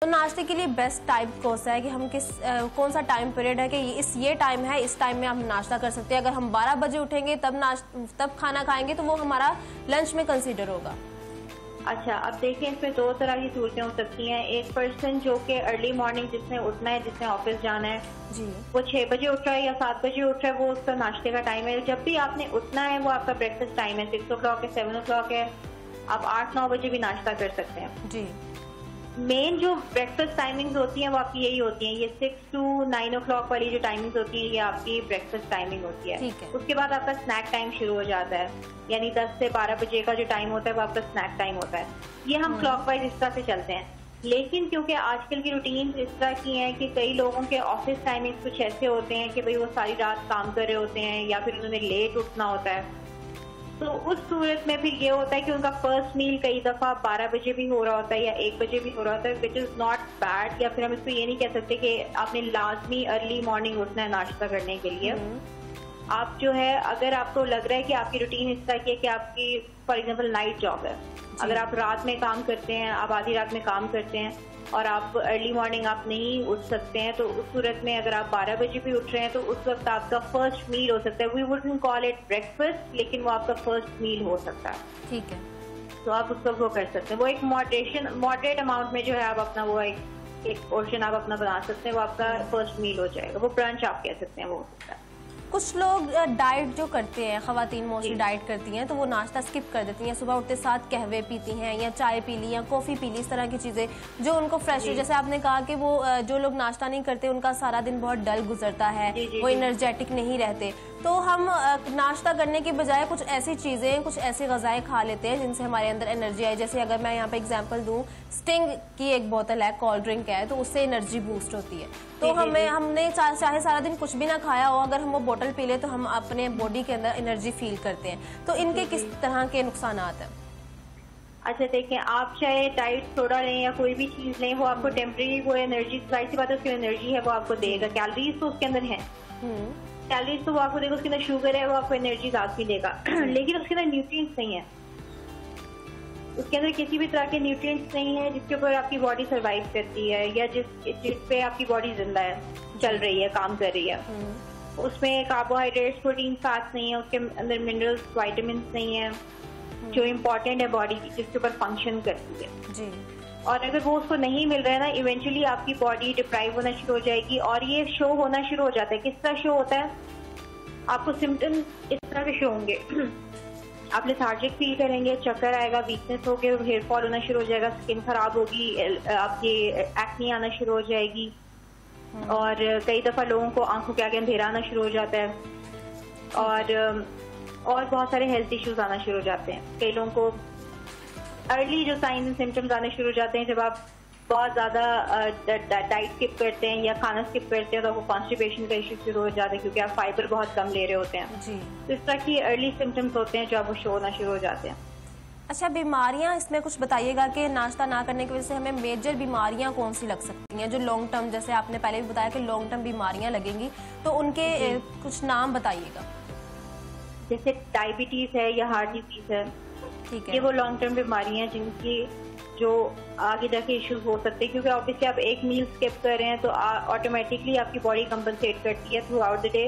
तो नाश्ते के लिए बेस्ट टाइम कौन सा है कि हम कौन सा टाइम पीरियड है कि ये टाइम है, इस टाइम में हम नाश्ता कर सकते हैं? अगर हम 12 बजे उठेंगे तब खाना खाएंगे तो वो हमारा लंच में कंसीडर होगा। अच्छा, अब देखें, इसमें दो तरह की सूरतें हो सकती हैं। एक पर्सन जो कि अर्ली मॉर्निंग जिसने उठना है, जिसने ऑफिस जाना है जी, वो 6 बजे उठ रहा है या 7 बजे उठ रहा है, वो उसका नाश्ते का टाइम है। जब भी आपने उठना है वो आपका ब्रेकफास्ट टाइम है, 6 o'clock है, 7 o'clock है, आप 8-9 बजे भी नाश्ता कर सकते हैं जी। मेन जो ब्रेकफास्ट टाइमिंग्स होती हैं वो आपकी यही होती हैं, ये 6 to 9 o'clock वाली जो टाइमिंग्स होती हैं ये आपकी ब्रेकफास्ट टाइमिंग होती है। उसके बाद आपका स्नैक टाइम शुरू हो जाता है, यानी 10 से 12 बजे का जो टाइम होता है वो आपका स्नैक टाइम होता है। ये हम क्लॉकवाइज इस तरह से चलते हैं। लेकिन क्योंकि आजकल की रूटीन इस तरह की है कि कई लोगों के ऑफिस टाइमिंग्स कुछ ऐसे होते हैं कि भाई वो सारी रात काम कर रहे होते हैं या फिर उन्होंने लेट उठना होता है, तो उस सूरत में फिर ये होता है कि उनका फर्स्ट मील कई दफा 12 बजे भी हो रहा होता है या 1 बजे भी हो रहा होता है, विच इज नॉट बैड। या फिर हम इसको ये नहीं कह सकते कि आपने लाजमी अर्ली मॉर्निंग उठना है नाश्ता करने के लिए। आप जो है, अगर आपको लग रहा है कि आपकी रूटीन इस तरह की है कि आपकी फॉर एग्जाम्पल नाइट जॉब है, अगर आप रात में काम करते हैं, आप आधी रात में काम करते हैं और आप अर्ली मॉर्निंग आप नहीं उठ सकते हैं, तो उस सूरत में अगर आप 12 बजे भी उठ रहे हैं तो उस वक्त आपका फर्स्ट मील हो सकता है। We wouldn't call it breakfast, लेकिन वो आपका फर्स्ट मील हो सकता है। ठीक है, तो आप उसको वो कर सकते हैं। वो एक मॉडरेट अमाउंट में जो है आप अपना वो एक पोर्शन आप अपना बना सकते हैं, वो आपका फर्स्ट मील हो जाएगा। वो ब्रंच आप कह सकते हैं, वो हो सकता है। कुछ लोग डाइट जो करते हैं, खवातीन मोस्टली डाइट करती हैं, तो वो नाश्ता स्किप कर देती हैं, सुबह उठते साथ कहवे पीती हैं या चाय पी ली या कॉफ़ी पी ली, इस तरह की चीज़ें जो उनको फ्रेश, जैसे आपने कहा कि वो जो लोग नाश्ता नहीं करते उनका सारा दिन बहुत डल गुजरता है, वो एनर्जेटिक नहीं रहते। तो हम नाश्ता करने के बजाय कुछ ऐसी चीज़ें, कुछ ऐसे ग़िज़ाएं खा लेते हैं जिनसे हमारे अंदर एनर्जी आए। जैसे अगर मैं यहाँ पे एग्जांपल दूँ, स्टिंग की एक बोतल है, कोल्ड ड्रिंक है, तो उससे एनर्जी बूस्ट होती है। तो हमने चाहे सारा दिन कुछ भी ना खाया हो, अगर हम वो बोतल पी ले तो हम अपने बॉडी के अंदर एनर्जी फील करते हैं। तो इनके किस तरह के नुकसान हैं? अच्छा देखें, आप चाहे डाइट सोडा लें या कोई भी चीज़ लें, वो आपको टेम्परेरी वो एनर्जी, जाहिर सी बात है उसकी एनर्जी है वो आपको देगा। कैलोरीज तो उसके अंदर है, कैलोरीज तो वो आपको देगा, उसके अंदर शुगर है, वो आपको एनर्जी ज़्यादा देगा, लेकिन उसके अंदर न्यूट्रिएंट्स नहीं है। उसके अंदर किसी भी तरह के न्यूट्रिएंट्स नहीं है जिसके ऊपर आपकी बॉडी सर्वाइव करती है या जिस पे आपकी बॉडी जिंदा है, चल रही है, काम कर रही है। उसमें कार्बोहाइड्रेट्स, प्रोटीन, फैट्स नहीं है, उसके अंदर मिनरल्स, वाइटामिन नहीं है जो इम्पोर्टेंट है बॉडी की, जिसके ऊपर फंक्शन करती है जी। और अगर वो उसको नहीं मिल रहा है ना, इवेंचुअली आपकी बॉडी डिप्राइव होना शुरू हो जाएगी। और ये शो होना शुरू हो जाता है। किस तरह शो होता है? आपको सिम्टम्स इस तरह के शो होंगे आप लेथार्जिक फील करेंगे, चक्कर आएगा, वीकनेस होगी, हेयर फॉल होना शुरू हो जाएगा, स्किन खराब होगी, आपकी एक्ने आना शुरू हो जाएगी, और कई दफा लोगों को आंखों के आगे अंधेरा आना शुरू हो जाता है, और बहुत सारे हेल्थ इश्यूज आना शुरू हो जाते हैं। कई लोगों को अर्ली जो साइन एंड सिम्टम्स आने शुरू हो जाते हैं जब आप बहुत ज्यादा डाइट स्किप करते हैं या खाना स्किप करते हैं, तो आपको कॉन्स्टिपेशन का इश्यू शुरू हो जाता है क्योंकि आप फाइबर बहुत कम ले रहे होते हैं जी। तो इस तरह की अर्ली सिम्टम्स होते हैं जो आपको शो होना शुरू हो जाते हैं। अच्छा, बीमारियां इसमें कुछ बताइएगा कि नाश्ता ना करने की वजह से हमें मेजर बीमारियां कौन सी लग सकती हैं, जो लॉन्ग टर्म, जैसे आपने पहले भी बताया कि लॉन्ग टर्म बीमारियां लगेंगी, तो उनके कुछ नाम बताइएगा। जैसे डायबिटीज है या हार्ट डिजीज है, ठीक है, ये वो लॉन्ग टर्म बीमारियां हैं जिनकी जो आगे जाके इश्यूज हो सकते हैं, क्योंकि ऑब्वियसली आप एक मील स्किप कर रहे हैं तो ऑटोमेटिकली आपकी बॉडी कंपनसेट करती है थ्रू आउट द डे।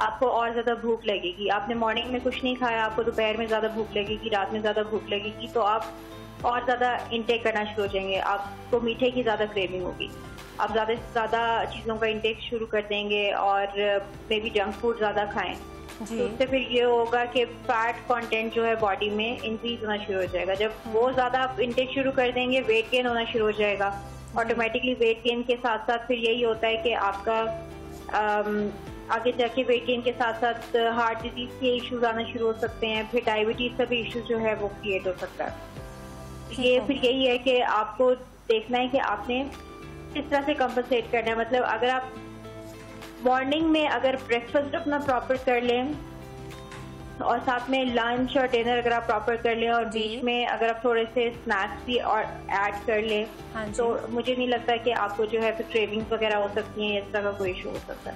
आपको और ज्यादा भूख लगेगी, आपने मॉर्निंग में कुछ नहीं खाया, आपको दोपहर में ज्यादा भूख लगेगी, रात में ज्यादा भूख लगेगी, तो आप और ज्यादा इंटेक करना शुरू हो जाएंगे। आपको मीठे की ज्यादा क्रेविंग होगी, आप ज्यादा से ज्यादा चीजों का इंटेक शुरू कर देंगे और मे बी जंक फूड ज्यादा खाएं। तो उससे फिर ये होगा कि फैट कंटेंट जो है बॉडी में इंक्रीज होना शुरू हो जाएगा। जब वो ज्यादा आप इंटेक शुरू कर देंगे, वेट गेन होना शुरू हो जाएगा। ऑटोमेटिकली वेट गेन के साथ साथ फिर यही होता है कि आपका आगे जाके वेट गेन के साथ साथ हार्ट डिजीज के इश्यूज आना शुरू हो सकते हैं, फिर डायबिटीज का भी इशू जो है वो क्रिएट हो सकता है। ये फिर यही है कि आपको देखना है कि आपने किस तरह से कंपनसेट करना है। मतलब अगर आप मॉर्निंग में अगर ब्रेकफास्ट अपना प्रॉपर कर लें और साथ में लंच और डिनर अगर आप प्रॉपर कर लें और बीच में अगर आप थोड़े से स्नैक्स भी और ऐड कर लें, तो मुझे नहीं लगता कि आपको जो है फिर क्रेविंग्स वगैरह हो सकती हैं, इस तरह का कोई इशू हो सकता है।